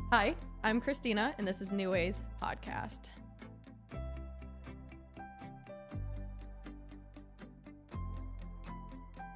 Hi, I'm Christina, and this is New Ways Podcast.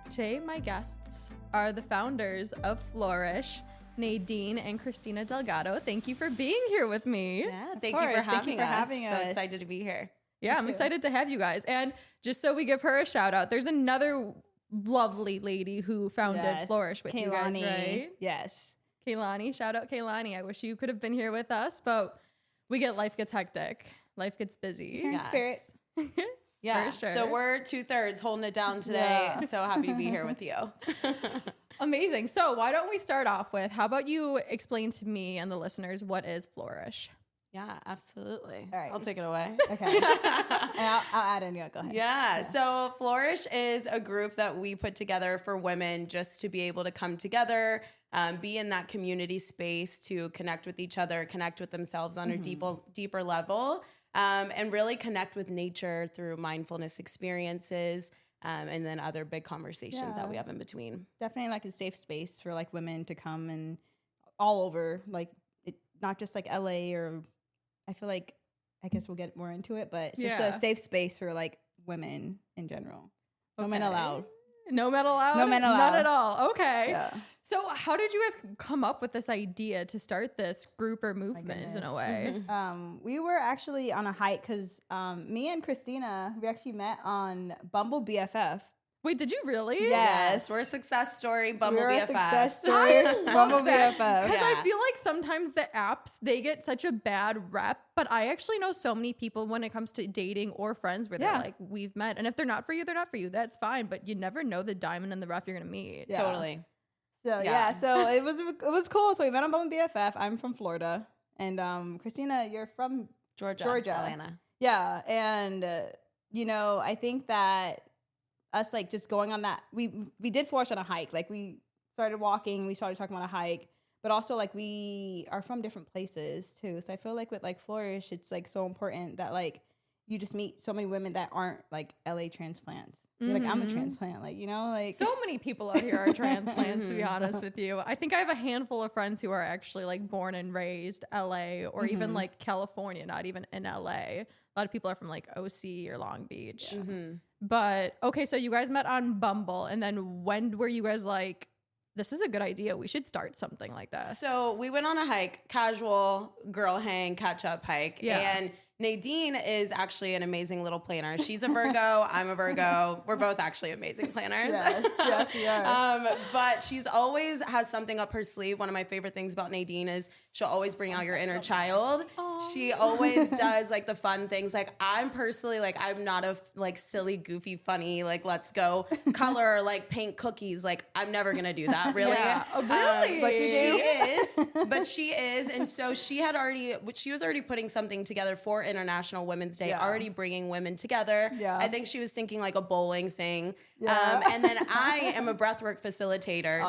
Today, my guests are the founders of Flourish, Nadine and Christina Delgado. Thank you for being here with me. Yeah, thank you for having us. So excited to be here. Yeah, I'm excited to have you guys. And just so we give her a shout out, there's another lovely lady who founded Flourish with you guys, right? Yes. Kaylani, shout out Kaylani. I wish you could have been here with us, but life gets hectic. Life gets busy. Yes. Spirit. Yeah, sure. So we're 2/3 holding it down today. Yeah. So happy to be here with you. Amazing. So why don't we start off with, how about you explain to me and the listeners what is Flourish? Yeah, absolutely. All right. I'll take it away. Okay. And I'll add in. Yeah, go ahead. Yeah. So Flourish is a group that we put together for women just to be able to come together, be in that community space to connect with each other, connect with themselves on a deeper level, and really connect with nature through mindfulness experiences, and then other big conversations that we have in between. Definitely like a safe space for like women to come and all over, like not just like LA, or I feel like, I guess we'll get more into it, but it's just a safe space for like women in general. No men allowed. No men allowed? No men allowed. None at all. Okay. Yeah. So how did you guys come up with this idea to start this group or movement in a way? We were actually on a hike because me and Christina, we actually met on Bumble BFF. Wait, did you really? Yes. We're a success story, Bumble We're a BFF. success story. I love Bumble that BFF. because I feel like sometimes the apps, they get such a bad rep, but I actually know so many people when it comes to dating or friends where they're like, we've met, and if they're not for you, they're not for you. That's fine, but you never know the diamond in the rough you're gonna meet. Yeah. Totally. So so it was cool. So we met on Bumble BFF. I'm from Florida, and Christina, you're from Georgia, Atlanta. Yeah, and I think that us like just going on that, we did Flourish on a hike. Like we started walking, we started talking about a hike, but also like we are from different places too. So I feel like with like Flourish, it's like so important that like you just meet so many women that aren't like LA transplants. You're like, I'm a transplant, like, like so many people out here are transplants, to be honest with you. I think I have a handful of friends who are actually like born and raised LA or even like California, not even in LA. A lot of people are from like OC or Long Beach. But okay, so you guys met on Bumble, and then when were you guys like, this is a good idea, we should start something like this? So we went on a hike, casual girl hang, catch up hike. And Nadine is actually an amazing little planner. She's a Virgo. I'm a Virgo. We're both actually amazing planners. Yes, we are. But she's always has something up her sleeve. One of my favorite things about Nadine is she'll always bring out your inner child. She always does like the fun things. Like I'm personally like, I'm not a like silly, goofy, funny, like let's go color, like paint cookies. Like I'm never going to do that really. Really? But she is. And so she was already putting something together for International Women's Day, already bringing women together. Yeah. I think she was thinking like a bowling thing. Yeah. And then I am a breathwork facilitator.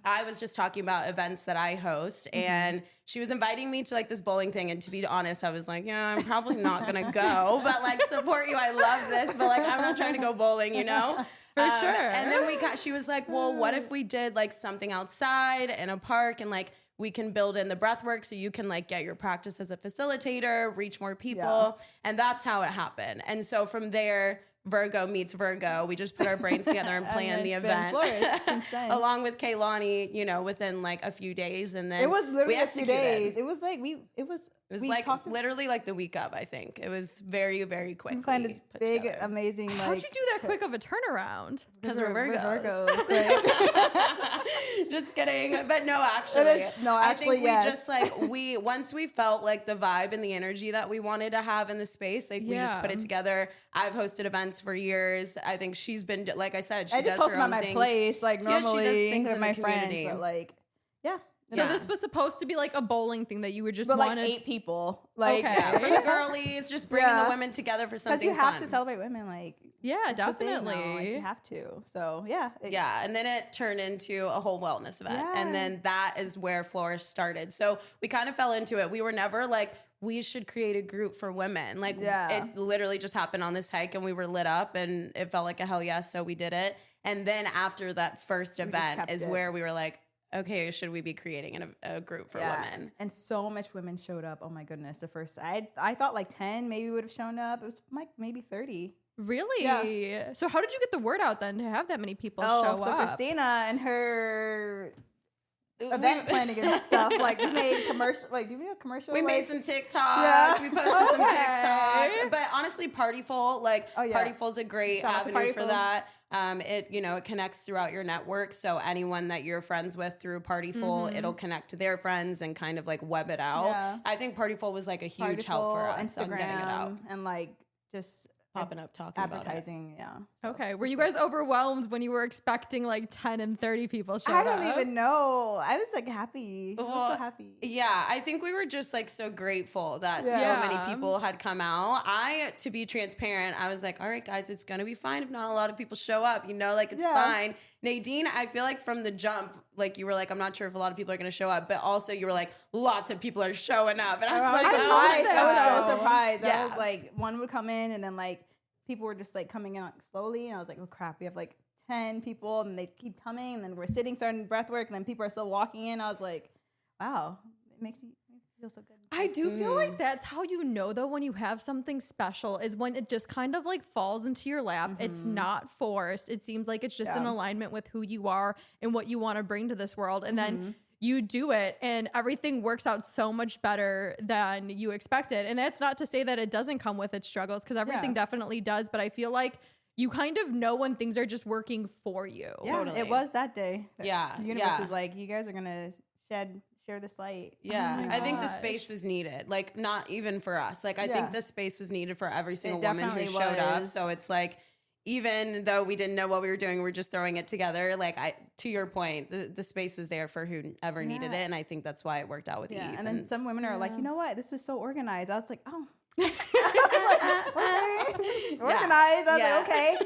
I was just talking about events that I host, and she was inviting me to like this bowling thing. And to be honest, I was like, yeah, I'm probably not going to go, but like support you. I love this, but like, I'm not trying to go bowling, For sure. And then she was like, well, what if we did like something outside in a park, and like, we can build in the breath work so you can like get your practice as a facilitator, reach more people. Yeah. And that's how it happened. And so from there, Virgo meets Virgo. We just put our brains together and planned the event along with Kaylani, within like a few days. And then it was literally a few days. It was like, it was like literally like the week of, I think. It was very, very quick. We planned this big, amazing. How'd you do that quick of a turnaround? Because we're Virgos. Like. Just kidding. But no, actually. I think yes. We just like, once we felt like the vibe and the energy that we wanted to have in the space, like we just put it together. I've hosted events for years. I think she's been, like I said, she does her own things. I just host at my place, like normally she does things with in my the friends, community. but like, So this was supposed to be like a bowling thing that you would just wanted. like 8 people. Like, for the girlies, just bringing the women together for something fun. Because you have to celebrate women. Like, definitely. Like, you have to. So, and then it turned into a whole wellness event. Yeah. And then that is where Flourish started. So we kind of fell into it. We were never like, we should create a group for women. Like, it literally just happened on this hike, and we were lit up, and it felt like a hell yes, so we did it. And then after that first event is where we were like, okay, should we be creating a group for women? And so much women showed up. Oh my goodness. The first, I thought like 10 maybe would have shown up. It was like maybe 30. Really? Yeah. So how did you get the word out then to have that many people show up? So Christina and her event planning and stuff. Like we made commercial. Like, did we do a commercial? We made some TikToks. Yeah. We posted some TikToks. But honestly, Partyful, Partyful's a great avenue for that. It connects throughout your network. So anyone that you're friends with through Partyful, it'll connect to their friends and kind of like web it out. Yeah. I think Partyful was like a huge help for us on getting it out. And like just popping up talking advertising, about it. Yeah. Okay. Were you guys overwhelmed when you were expecting like 10 and 30 people showed up? I don't even know. I was like happy. I was so happy. Yeah. I think we were just like so grateful that so many people had come out. To be transparent, I was like, all right, guys, it's going to be fine if not a lot of people show up, it's fine. Nadine, I feel like from the jump, like you were like, I'm not sure if a lot of people are going to show up, but also you were like, lots of people are showing up. And I was like, I was so surprised. I was like, one would come in and then like people were just like coming in slowly. And I was like, oh crap, we have like 10 people and they keep coming. And then we're sitting, starting breath work. And then people are still walking in. I was like, wow, it makes you feel so good. I do feel like that's how you know though when you have something special is when it just kind of like falls into your lap. It's not forced. It seems like it's just in alignment with who you are and what you want to bring to this world. And then you do it and everything works out so much better than you expected. And that's not to say that it doesn't come with its struggles because everything definitely does. But I feel like you kind of know when things are just working for you. Yeah, totally. It was that day. The universe is like, you guys are going to share this light. Yeah. I think the space was needed. Like not even for us. Like I think the space was needed for every single woman who showed up. So it's like, even though we didn't know what we were doing, we're just throwing it together. Like to your point, the space was there for whoever needed it. And I think that's why it worked out with ease. And then some women are like, you know what? This was so organized. I was like, oh. Organized. I was like, okay.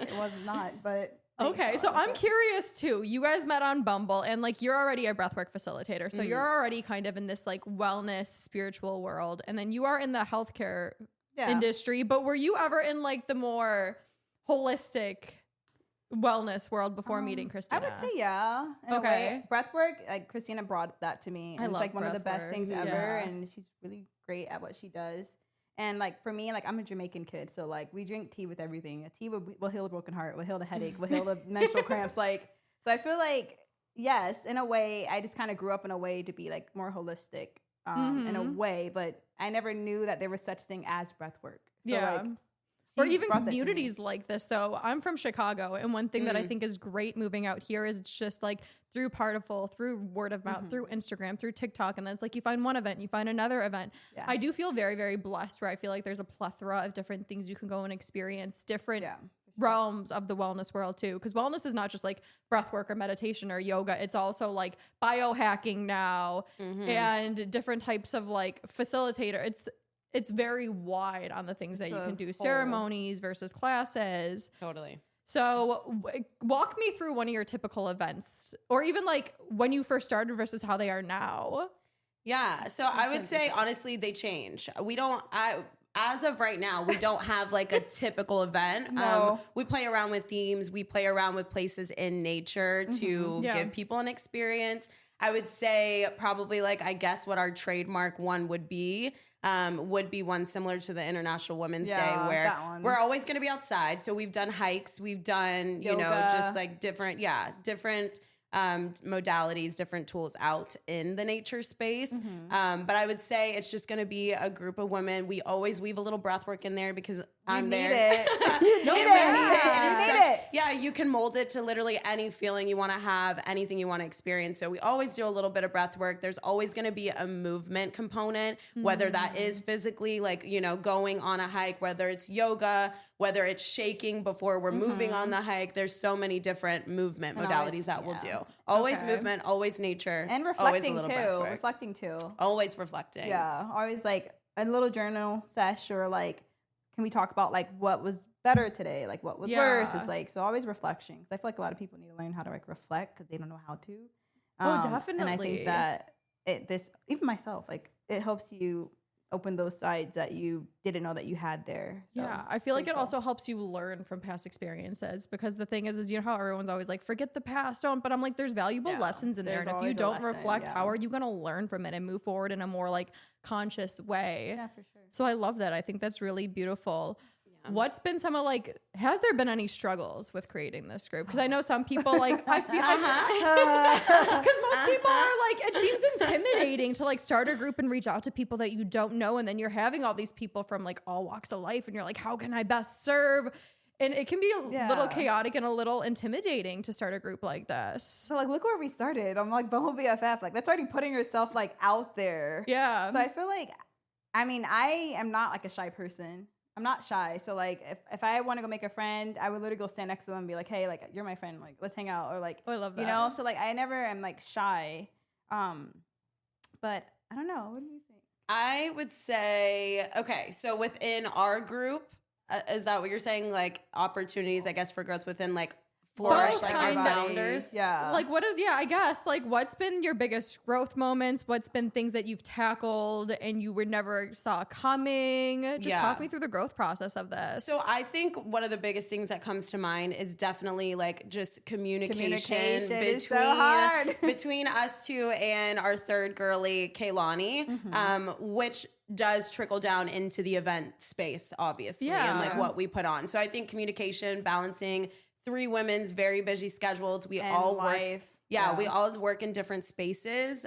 It was not, but. Okay, so I'm curious too. You guys met on Bumble and like you're already a breathwork facilitator. So you're already kind of in this like wellness spiritual world. And then you are in the healthcare industry. But were you ever in like the more holistic wellness world before meeting Christina? I would say in a way. Breathwork, like Christina brought that to me. And it's like one of the best things ever. And she's really great at what she does. And like for me, like I'm a Jamaican kid, so like we drink tea with everything. A tea will heal a broken heart, will heal the headache, will heal the menstrual cramps. Like, so I feel like yes, in a way, I just kind of grew up in a way to be like more holistic, in a way. But I never knew that there was such thing as breath work. So like, or even communities like this, though. I'm from Chicago, and one thing that I think is great moving out here is it's just like through Partyful, through word of mouth, through Instagram, through TikTok, and then it's like you find one event, you find another event. Yeah. I do feel very, very blessed where I feel like there's a plethora of different things you can go and experience, different realms of the wellness world too. Because wellness is not just like breath work or meditation or yoga. It's also like biohacking now and different types of like facilitator. It's very wide on the things that you can do. Ceremonies versus classes. Totally. So walk me through one of your typical events or even like when you first started versus how they are now. Yeah. So I would say, honestly, they change. As of right now, we don't have like a typical event. No. We play around with themes. We play around with places in nature to give people an experience. I would say probably like, I guess what our trademark one would be one similar to the International Women's Day where we're always going to be outside. So we've done hikes, we've done, yoga. Just like different modalities, different tools out in the nature space. But I would say it's just going to be a group of women. We always weave a little breath work in there because I'm there. Yeah, you can mold it to literally any feeling you want to have, anything you want to experience. So we always do a little bit of breath work. There's always going to be a movement component, whether that is physically like, going on a hike, whether it's yoga, whether it's shaking before we're moving on the hike. There's so many different movement modalities that we'll do. Always movement, always nature. And reflecting too. Always reflecting. Yeah. Always like a little journal sesh or like, can we talk about like what was better today? Like what was worse? It's like, so always reflection. Cause I feel like a lot of people need to learn how to like reflect because they don't know how to. Definitely. And I think that even myself, like it helps you open those sides that you didn't know that you had there. So, yeah, I feel like it also helps you learn from past experiences, because the thing is you know how everyone's always like, forget the past, don't, but I'm like, there's valuable lessons in there. And if you don't reflect, how are you going to learn from it and move forward in a more like conscious way? Yeah, for sure. So I love that. I think that's really beautiful. What's been some of like, has there been any struggles with creating this group? Because I know some people like, I feel because most people are like, it seems intimidating to like start a group and reach out to people that you don't know. And then you're having all these people from like all walks of life and you're like, how can I best serve? And it can be a little chaotic and a little intimidating to start a group like this. So like, look where we started. I'm like, Bumble BFF. Like that's already putting yourself like out there. Yeah. So I feel like, I mean, I am not like a shy person. I'm not shy. So like if I want to go make a friend, I would literally go stand next to them and be like, hey, like you're my friend, like let's hang out. Or like, I love that. You know, so like I never am like shy. But I don't know. What do you think? I would say, okay, so within our group, is that what you're saying? Like opportunities, I guess, for growth within like Flourish, like our founders. Yeah. Like what is, I guess, like what's been your biggest growth moments? What's been things that you've tackled and you were never saw coming? Just talk me through the growth process of this. So I think one of the biggest things that comes to mind is definitely like just communication between, is so hard. between us two and our third girly, Kaylani, which does trickle down into the event space, obviously, and like what we put on. So I think communication, balancing 3 women's very busy schedules. We all work. Yeah, we all work in different spaces,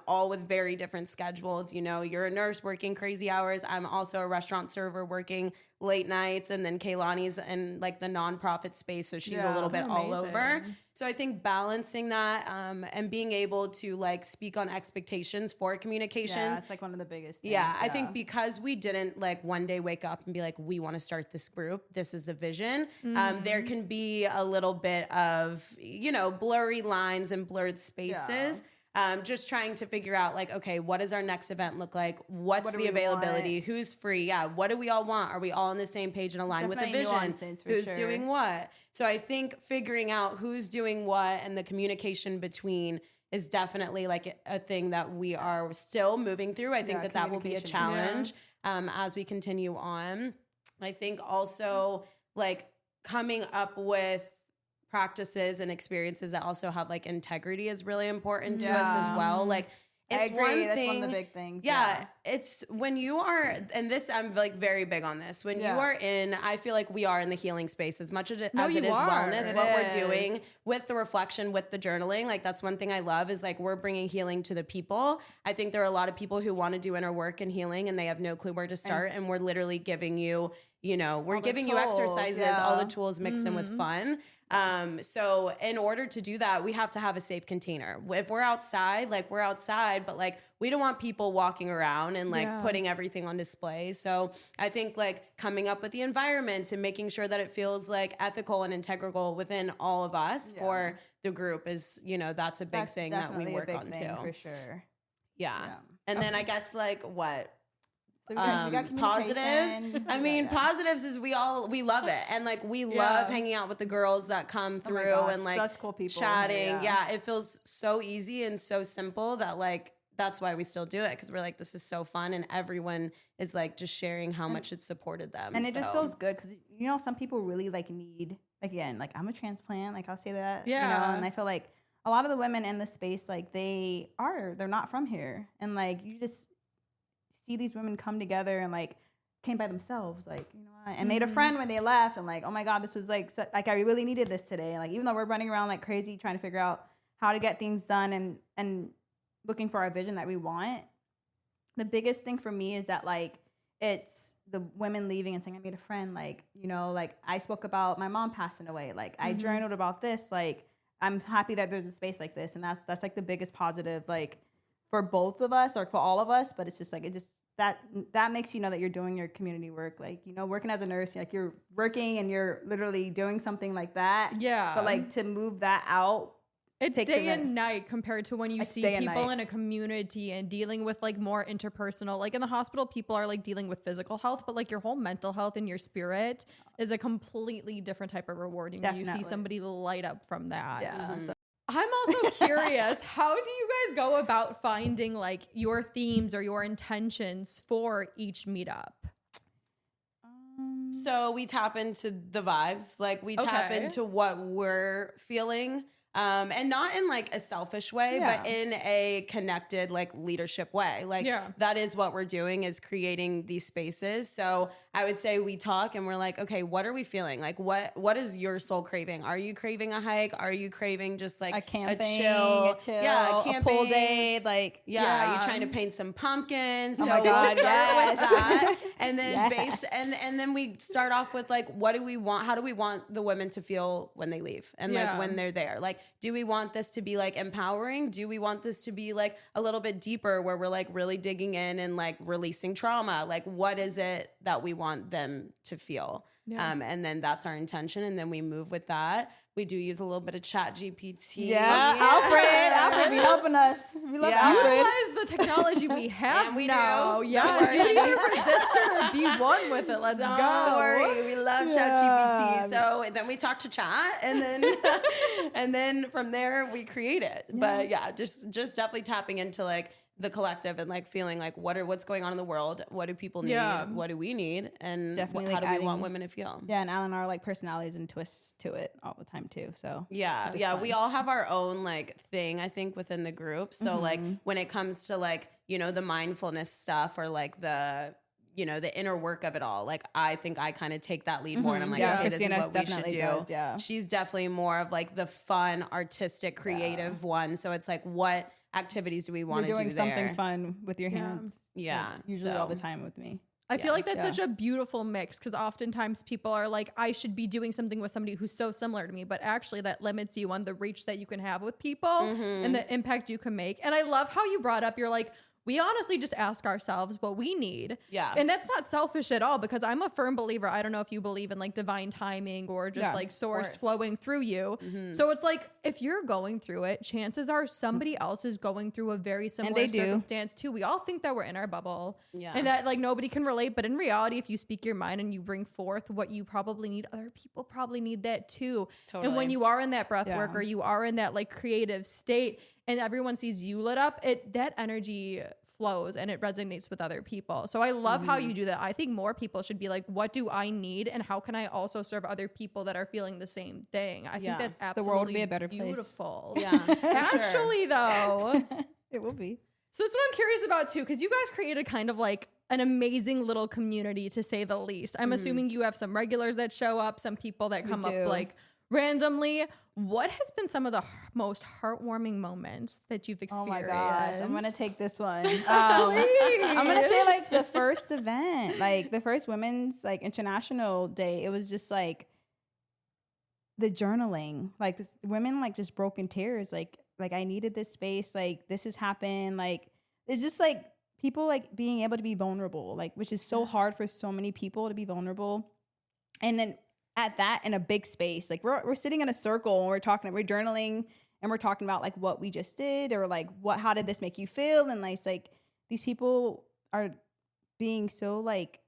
all with very different schedules. You know, you're a nurse working crazy hours. I'm also a restaurant server working late nights. And then Kaylani's in like the nonprofit space. So she's a little bit all over. So I think balancing that and being able to like speak on expectations for communications. Yeah, it's like one of the biggest things. Yeah, I think because we didn't like one day wake up and be like, we want to start this group. This is the vision. There can be a little bit of, you know, blurry lines and blurred spaces. Just trying to figure out like, okay, what does our next event look like? What's the availability? Who's free? Yeah. What do we all want? Are we all on the same page and aligned with the vision? Who's doing what? So I think figuring out who's doing what and the communication between is definitely like a thing that we are still moving through. I think that will be a challenge as we continue on. I think also like coming up with practices and experiences that also have like integrity is really important to us as well. Like it's one thing. That's one of the big things. Yeah. It's when you are, and this, I'm like very big on this. When you are in, I feel like we are in the healing space as much as it is wellness, what we're doing with the reflection, with the journaling. Like that's one thing I love is like we're bringing healing to the people. I think there are a lot of people who want to do inner work and healing and they have no clue where to start. And we're literally giving you, you know, we're giving you exercises, all the tools mixed in with fun. So in order to do that, we have to have a safe container. If we're outside, like we're outside, but like we don't want people walking around and like putting everything on display. So I think like coming up with the environment and making sure that it feels like ethical and integral within all of us for the group is, you know, that's a big thing that we work on too. For sure. Yeah. And then I guess like what? So we got positives. I mean, positives is we love it. And like, we love hanging out with the girls that come through and like such cool people chatting. Yeah. It feels so easy and so simple that like, that's why we still do it. Cause we're like, this is so fun. And everyone is like just sharing how much it supported them. And it just feels good. Cause you know, some people really like need, again, like I'm a transplant, like I'll say that, you know, and I feel like a lot of the women in the space, like they're not from here. And like, you just see these women come together and like came by themselves, like, you know, and made a friend when they left, and like, oh my God, this was like I really needed this today. And like, even though we're running around like crazy trying to figure out how to get things done and looking for our vision that we want, the biggest thing for me is that like it's the women leaving and saying, I made a friend, like, you know, like I spoke about my mom passing away, like I journaled about this, like I'm happy that there's a space like this, and that's like the biggest positive, like for both of us or for all of us. But it's just like, it just, that makes you know that you're doing your community work. Like, you know, working as a nurse, like you're working and you're literally doing something like that. Yeah. But like to move that out, it's day and night compared to when you see people in a community and dealing with like more interpersonal, like in the hospital, people are like dealing with physical health, but like your whole mental health and your spirit is a completely different type of reward. And you see somebody light up from that. Yeah. I'm also curious, how do you guys go about finding like your themes or your intentions for each meetup? So we tap into the vibes, like we tap into what we're feeling. And not in like a selfish way, but in a connected like leadership way. Like that is what we're doing, is creating these spaces. So I would say we talk and we're like, okay, what are we feeling? Like what is your soul craving? Are you craving a hike? Are you craving just like a camping, a chill, a pool day? Like, are you trying to paint some pumpkins? Oh So my God, we'll start with that. And then and then we start off with like, what do we want? How do we want the women to feel when they leave? And like when they're there? Like, do we want this to be like empowering? Do we want this to be like a little bit deeper where we're like really digging in and like releasing trauma? Like, what is it that we want them to feel? And then that's our intention. And then we move with that. We do use a little bit of Chat GPT. Yeah. Alfred be helping us. We love Alfred. Utilize the technology we have and we now. do. Yeah, you either resist it or be one with it. Let's Don't go. worry, we love Chat GPT. So then we talk to Chat, and then and then from there we create it. But just definitely tapping into like the collective and like feeling like what's going on in the world, what do people need, what do we need, and how do we want women to feel. And Alan, our like personalities and twists to it all the time too. So we all have our own like thing, I think, within the group. So like when it comes to like, you know, the mindfulness stuff or like the, you know, the inner work of it all, like I think I kind of take that lead more, and I'm like, okay, Christina, this is what we should do. She's definitely more of like the fun, artistic, creative one. So it's like, what activities do we want to do there? Doing something fun with your hands. Usually all the time with me. I feel like that's such a beautiful mix, because oftentimes people are like, I should be doing something with somebody who's so similar to me, but actually that limits you on the reach that you can have with people and the impact you can make. And I love how you brought up, you're like, we honestly just ask ourselves what we need. And that's not selfish at all, because I'm a firm believer. I don't know if you believe in like divine timing or just like source flowing through you. So it's like, if you're going through it, chances are somebody else is going through a very similar circumstance too. We all think that we're in our bubble and that like nobody can relate. But in reality, if you speak your mind and you bring forth what you probably need, other people probably need that too. And when you are in that breath work, or you are in that like creative state, and everyone sees you lit up, that energy flows and it resonates with other people. So I love how you do that. I think more people should be like, what do I need? And how can I also serve other people that are feeling the same thing? I think that's absolutely the world would be a better beautiful. place. Actually, though. It will be. So that's what I'm curious about too, because you guys created kind of like an amazing little community, to say the least. I'm assuming you have some regulars that show up, some people that come up like randomly. What has been some of the most heartwarming moments that you've experienced? Oh my gosh, I'm gonna take this one. I'm gonna say like the first event, like the first Women's like International Day. It was just like the journaling, like this, women like just broke in tears. Like I needed this space. Like this has happened. Like it's just like people like being able to be vulnerable, like which is so hard for so many people to be vulnerable, and then at that in a big space, like we're sitting in a circle and we're journaling and we're talking about like what we just did, or like how did this make you feel? And like these people are being so like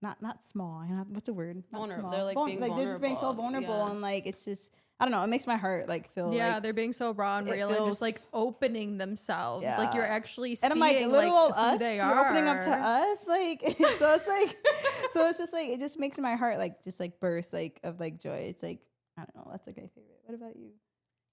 not small. What's the word? Vulnerable. They're like being vulnerable. They're being so vulnerable, and like it's just, I don't know. It makes my heart like feel. Yeah, they're being so raw and real, and just like opening themselves. Yeah. Like you're actually seeing, and I'm like, little old who us, they you're are. opening up to us. Like so, it's like, so it's just like it just makes my heart like just like burst like of like joy. It's like, I don't know. That's like my favorite. What about you?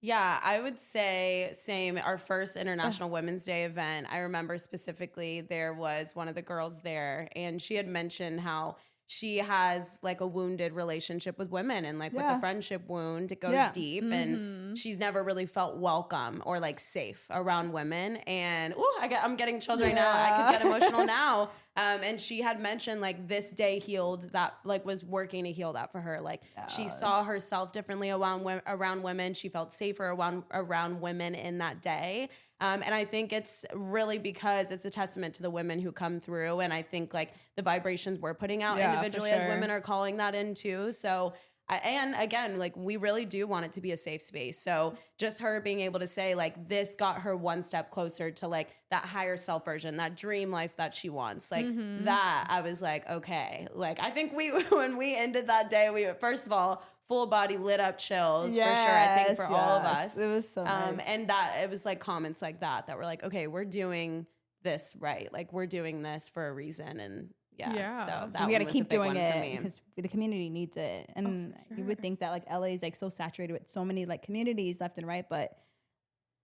Yeah, I would say same. Our first International Women's Day event, I remember specifically there was one of the girls there, and she had mentioned how she has like a wounded relationship with women, and like with the friendship wound, it goes deep, and she's never really felt welcome or like safe around women. And I'm getting chills right now. I could get emotional now. And she had mentioned like this day healed that, like was working to heal that for her. Like she saw herself differently around women. She felt safer around women in that day. And I think it's really because it's a testament to the women who come through. And I think like the vibrations we're putting out individually as women are calling that in too. So, and again, like we really do want it to be a safe space. So just her being able to say like this got her one step closer to like that higher self version, that dream life that she wants. Like that, I was like, okay. Like I think when we ended that day, we first of all full body lit up chills for sure. I think for all of us. It was so nice. And that it was like comments like that were like, okay, we're doing this right. Like we're doing this for a reason. And so that we got to was keep a big doing one for it me. because the community needs it. And you would think that like LA is like so saturated with so many like communities left and right, but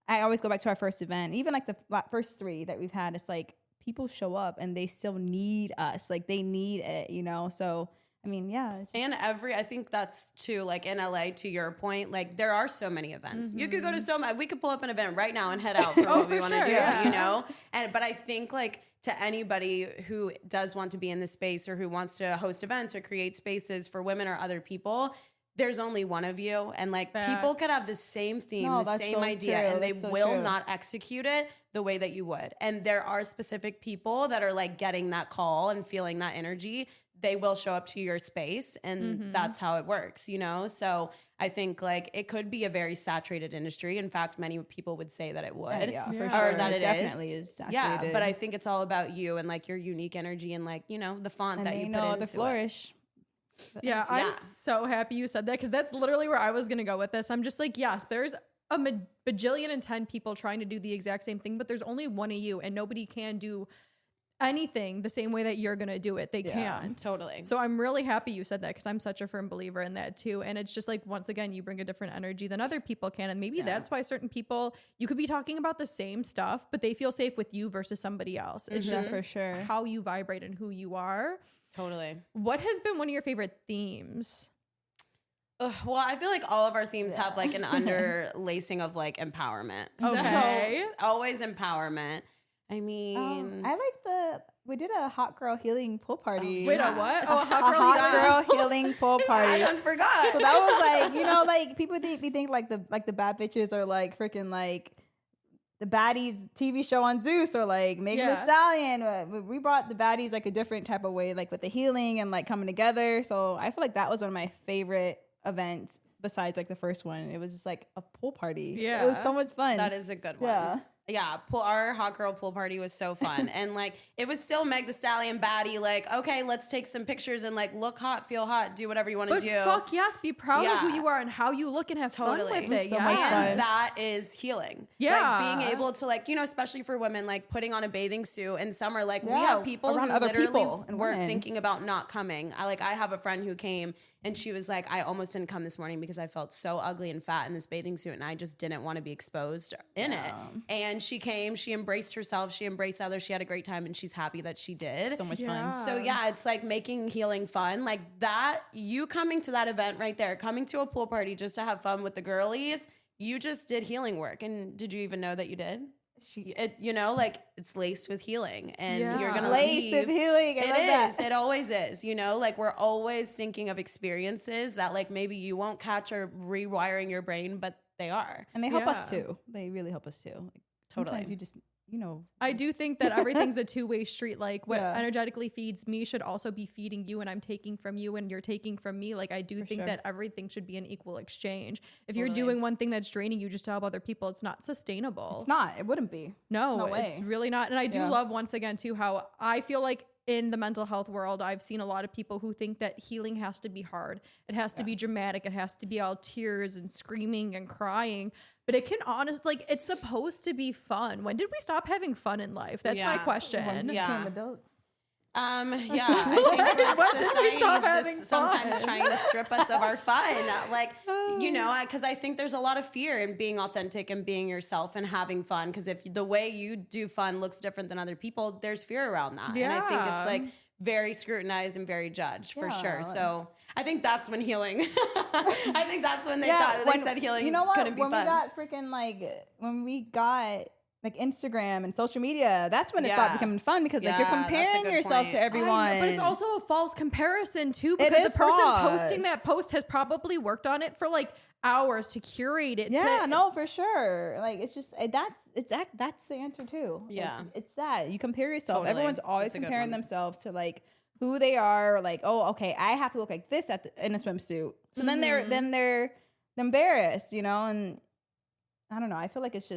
I always go back to our first event, even like the first 3 that we've had. It's like people show up and they still need us. Like they need it, you know? So, I mean, yeah. And I think that's too, like in LA, to your point, like there are so many events. You could go to so many, we could pull up an event right now and head out for what we want to do, you know? But I think like to anybody who does want to be in this space or who wants to host events or create spaces for women or other people, there's only one of you, and like people could have the same theme, the same idea, and they will not execute it the way that you would. And there are specific people that are like getting that call and feeling that energy. They will show up to your space, and that's how it works, you know? So I think like it could be a very saturated industry. In fact, many people would say that it would, for sure. or that it definitely is saturated. Yeah, but I think it's all about you and like your unique energy and like, you know, the font that you put into the Flourish. Yeah, I'm so happy you said that because that's literally where I was going to go with this. I'm just like, yes, there's a bajillion and 10 people trying to do the exact same thing, but there's only one of you, and nobody can do anything the same way that you're going to do it. They can't. Totally. So I'm really happy you said that because I'm such a firm believer in that too. And it's just like, once again, you bring a different energy than other people can. And maybe that's why certain people, you could be talking about the same stuff, but they feel safe with you versus somebody else. It's just for sure how you vibrate and who you are. Totally. What has been one of your favorite themes? Well, I feel like all of our themes have like an underlacing of like empowerment. Okay. So always empowerment. I mean, I like we did a hot girl healing pool party. Wait, a what? Oh, a hot girl healing pool party. I forgot. So that was like, you know, like people think like the bad bitches are like freaking like the baddies TV show on Zeus or like Megan Thee Stallion. We brought the baddies like a different type of way, like with the healing and like coming together. So I feel like that was one of my favorite events besides like the first one. It was just like a pool party. Yeah. It was so much fun. That is a good one. Yeah, our hot girl pool party was so fun. And like, it was still Meg Thee Stallion baddie, like, okay, let's take some pictures and like look hot, feel hot, do whatever you want to do. Fuck yes, be proud of who you are and how you look and have fun with it. So much fun. And that is healing. Yeah. Like being able to like, you know, especially for women, like putting on a bathing suit in summer, like we have people who literally were thinking about not coming. I have a friend who came and she was like, I almost didn't come this morning because I felt so ugly and fat in this bathing suit and I just didn't want to be exposed in it. And she came, she embraced herself, she embraced others, she had a great time and she's happy that she did. So much fun. So yeah, it's like making healing fun. Like that, you coming to that event right there, coming to a pool party just to have fun with the girlies, you just did healing work. And did you even know that you did? You know, like it's laced with healing and you're gonna laced with healing. It always is, you know, like we're always thinking of experiences that like maybe you won't catch or rewiring your brain, but they are. And they help us too. They really help us too. Like, totally. You just, you know. I do think that everything's a two-way street. Like what energetically feeds me should also be feeding you, and I'm taking from you and you're taking from me. Like I do think that everything should be an equal exchange. If you're doing one thing that's draining you just to help other people, it's not sustainable. It's not. It wouldn't be. No it's really not. And I do love, once again, too, how I feel like in the mental health world, I've seen a lot of people who think that healing has to be hard. It has to be dramatic. It has to be all tears and screaming and crying. But it can honestly, like, it's supposed to be fun. When did we stop having fun in life? That's my question. When we became adults. I think like society is just sometimes trying to strip us of our fun. Like, you know, because I think there's a lot of fear in being authentic and being yourself and having fun. Because if the way you do fun looks different than other people, there's fear around that. And I think it's like very scrutinized and very judged for sure. So I think that's when healing, I think that's when they they said healing couldn't be fun. We got freaking like, when we got like Instagram and social media, that's when it stopped becoming fun because like you're comparing yourself to everyone. But it's also a false comparison too, because the person posting that post has probably worked on it for like hours to curate it. Yeah, no, for sure. Like it's just that's the answer too. Yeah, it's that you compare yourself. Totally. Everyone's always comparing themselves to like who they are. Like, oh, okay, I have to look like this in a swimsuit. So then they're embarrassed, you know. And I don't know. I feel like it's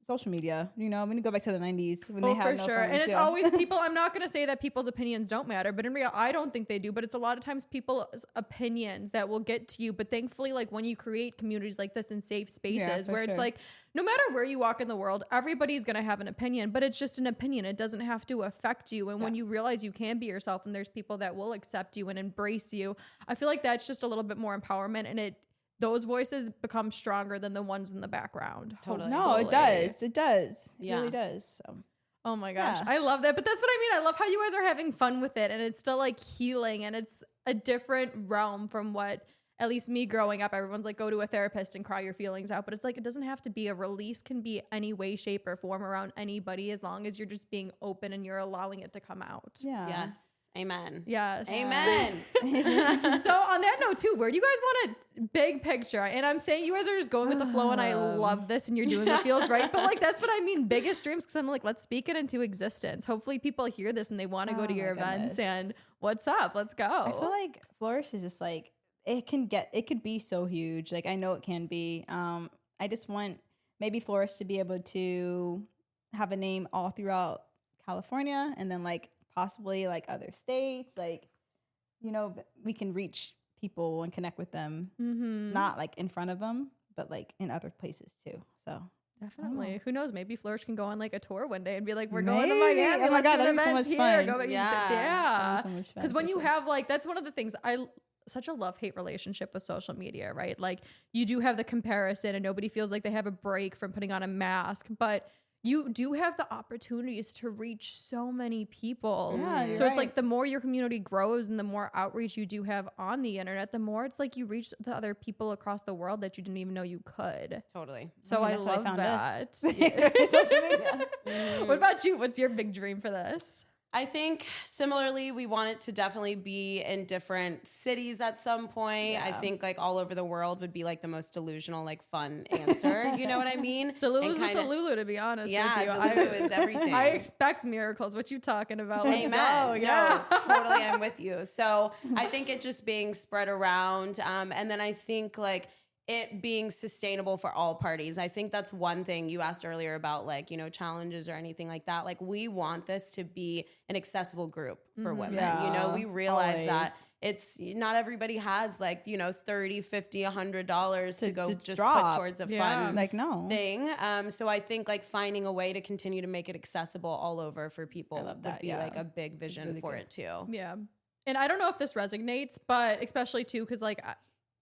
social media. You know, I'm going to go back to the 90s when they had for sure. And it's always people. I'm not going to say that people's opinions don't matter, but in real, I don't think they do. But it's a lot of times people's opinions that will get to you. But thankfully, like when you create communities like this in safe spaces where it's like, no matter where you walk in the world, everybody's going to have an opinion, but it's just an opinion. It doesn't have to affect you. And when you realize you can be yourself and there's people that will accept you and embrace you, I feel like that's just a little bit more empowerment, and those voices become stronger than the ones in the background. Totally. No, it does. It does. It really does. So. Oh my gosh. I love that. But that's what I mean. I love how you guys are having fun with it, and it's still like healing, and it's a different realm from what, at least me growing up, everyone's like, go to a therapist and cry your feelings out. But it's like, it doesn't have to be. A release can be any way, shape, or form around anybody, as long as you're just being open and you're allowing it to come out. Yeah. Yes. Amen. Yes. Amen. So on that note too, where do you guys want a big picture? And I'm saying you guys are just going with the flow, and I love this, and you're doing what feels right. But like, that's what I mean, biggest dreams, because I'm like, let's speak it into existence. Hopefully people hear this and they want to go to your events and what's up? Let's go. I feel like Flourish is just like, it could be so huge. Like, I know it can be. I just want maybe Flourish to be able to have a name all throughout California, and then like possibly like other states, like, you know, we can reach people and connect with them, not like in front of them, but like in other places too. So definitely, who knows? Maybe Flourish can go on like a tour one day and be like, "We're going to Miami. Oh my God, that'd be so much fun. Yeah, because when you have like, that's one of the things such a love-hate relationship with social media, right? Like, you do have the comparison, and nobody feels like they have a break from putting on a mask, but you do have the opportunities to reach so many people. Yeah, so it's like, the more your community grows and the more outreach you do have on the internet, the more it's like you reach the other people across the world that you didn't even know you could. Totally. So I love that. Social media. What about you? What's your big dream for this? I think similarly, we want it to definitely be in different cities at some point. Yeah. I think like all over the world would be like the most delusional, like fun answer. You know what I mean? Delulu's a Lulu, to be honest with you. Delulu is everything. I expect miracles. What you talking about? Amen. Go. Yeah. No, totally, I'm with you. So I think it just being spread around. And then I think like it being sustainable for all parties. I think that's one thing you asked earlier about, like, you know, challenges or anything like that. Like, we want this to be an accessible group for women. Yeah, you know, we realize that it's not everybody has like, you know, $30, $50, $100 to go just put towards a fun thing. So I think like finding a way to continue to make it accessible all over for people would be like a big vision really for it too. Yeah. And I don't know if this resonates, but especially too, because like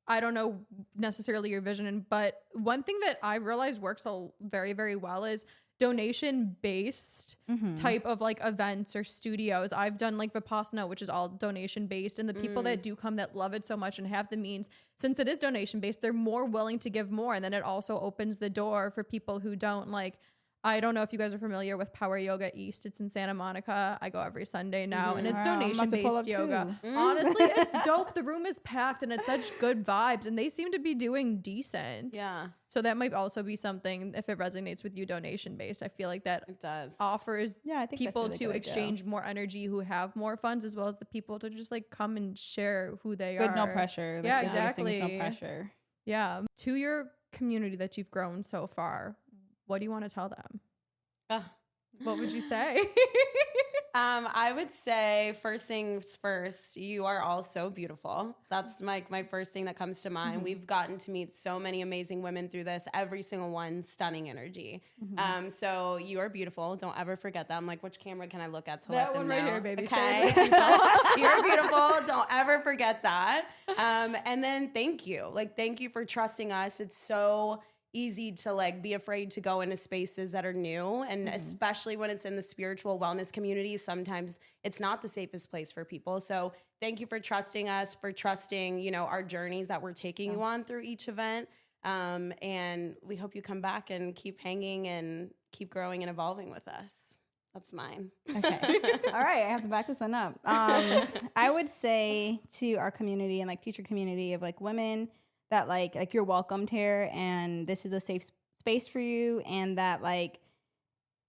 I don't know necessarily your vision, but one thing that I realized works very, very well is donation-based type of like events or studios. I've done like Vipassana, which is all donation-based, and the people that do come that love it so much and have the means, since it is donation-based, they're more willing to give more. And then it also opens the door for people who don't like. I don't know if you guys are familiar with Power Yoga East. It's in Santa Monica. I go every Sunday now, and it's donation-based yoga. Honestly, it's dope. The room is packed, and it's such good vibes, and they seem to be doing decent. Yeah. So that might also be something, if it resonates with you, donation-based. I feel like that offers people to exchange more energy who have more funds, as well as the people to just like come and share who they are. With no pressure. Yeah, exactly. No pressure. Yeah. To your community that you've grown so far, what do you want to tell them? What would you say? I would say, first things first, you are all so beautiful. That's my first thing that comes to mind. We've gotten to meet so many amazing women through this. Every single one, stunning energy. So you are beautiful. Don't ever forget that. I'm like, which camera can I look at to let them know? That one right here, baby. Okay. You're beautiful. Don't ever forget that. And then thank you. Like, thank you for trusting us. It's so easy to like be afraid to go into spaces that are new, and especially when it's in the spiritual wellness community, sometimes it's not the safest place for people. So thank you for trusting us, for trusting, you know, our journeys that we're taking you on through each event. And we hope you come back and keep hanging and keep growing and evolving with us. That's mine. Okay. All right. I have to back this one up. I would say to our community and like future community of like women that like you're welcomed here, and this is a safe space for you, and that like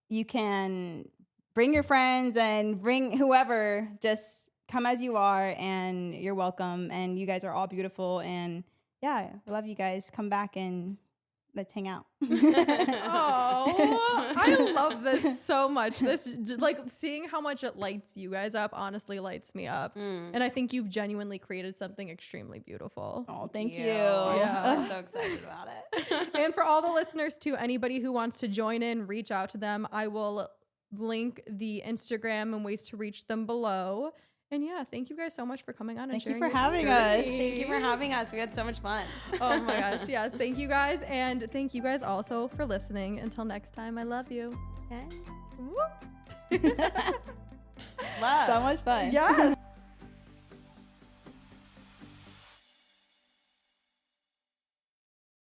you can bring your friends and bring whoever, just come as you are, and you're welcome, and you guys are all beautiful, and yeah, I love you guys. Come back and let's hang out. Oh, I love this so much. This, like, seeing how much it lights you guys up honestly lights me up. And I think you've genuinely created something extremely beautiful. Oh, thank you. Yeah, I'm so excited about it. And for all the listeners too, anybody who wants to join in, reach out to them. I will link the Instagram and ways to reach them below. And yeah, thank you guys so much for coming on and sharing. Thank you for having us. Thank you for having us. We had so much fun. Oh my gosh, yes. Thank you guys. And thank you guys also for listening. Until next time, I love you. Okay. Woo. Love. So much fun. Yes.